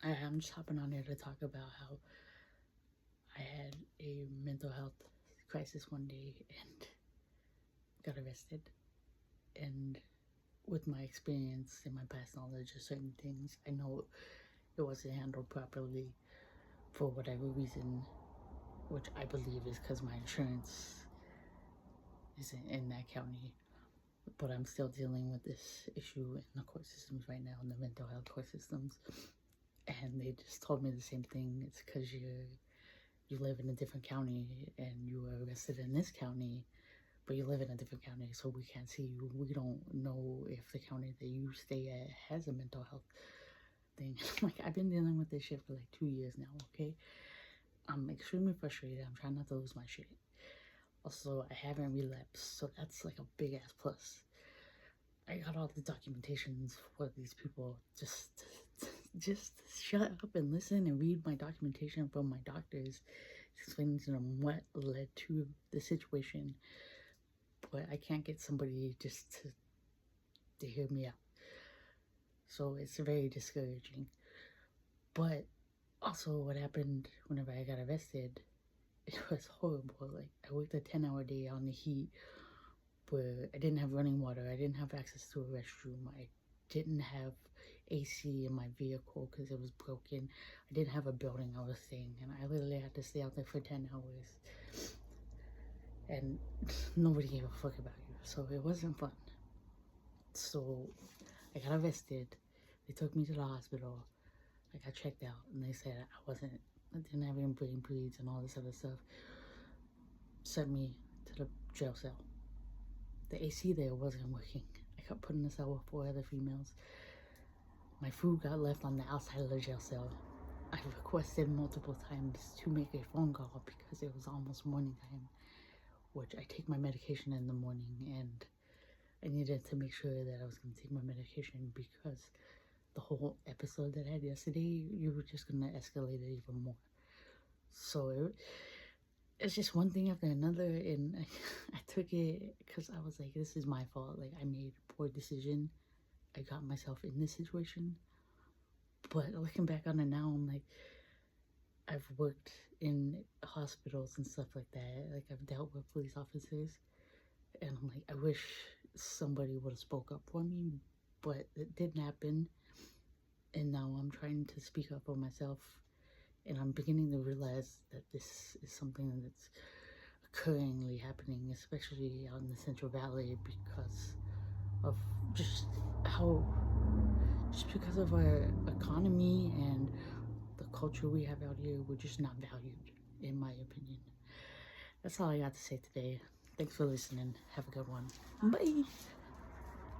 I'm just hopping on here to talk about how I had a mental health crisis one day and got arrested. And with my experience and my past knowledge of certain things, I know it wasn't handled properly for whatever reason, which I believe is because my insurance isn't in that county. But I'm still dealing with this issue in the court systems right now, in the mental health court systems. And they just told me the same thing. It's because you live in a different county and you were arrested in this county, but you live in a different county, so we can't see you. We don't know if the county that you stay at has a mental health thing. Like, I've been dealing with this shit for like 2 years now, okay? I'm extremely frustrated. I'm trying not to lose my shit. Also, I haven't relapsed, so that's like a big ass plus. I got all the documentations for these people. Just shut up and listen and read my documentation from my doctors, explaining to them what led to the situation. But I can't get somebody just to hear me out. So it's very discouraging. But also what happened whenever I got arrested, it was horrible. Like, I worked a 10-hour day on the heat where I didn't have running water. I didn't have access to a restroom. I didn't have AC in my vehicle because it was broken. I didn't have a building I was staying in. I literally had to stay out there for 10 hours. And nobody gave a fuck about you. So it wasn't fun. So I got arrested. They took me to the hospital. I got checked out and they said I didn't have any brain bleeds and all this other stuff. Sent me to the jail cell. The AC there wasn't working. I got put in a cell with 4 other females. My food got left on the outside of the jail cell. I requested multiple times to make a phone call because it was almost morning time, which I take my medication in the morning, and I needed to make sure that I was going to take my medication because the whole episode that I had yesterday, you were just going to escalate it even more. So it's just one thing after another, and I took it because I was like, this is my fault. Like, I made a poor decision. I got myself in this situation. But looking back on it now, I'm like, I've worked in hospitals and stuff like that. Like, I've dealt with police officers, and I'm like, I wish somebody would have spoke up for me, but it didn't happen. And now I'm trying to speak up for myself, and I'm beginning to realize that this is something that's currently happening, especially out in the Central Valley, because of just because of our economy and the culture we have out here. We're just not valued, in my opinion. That's all I got to say today. Thanks for listening. Have a good one. Bye.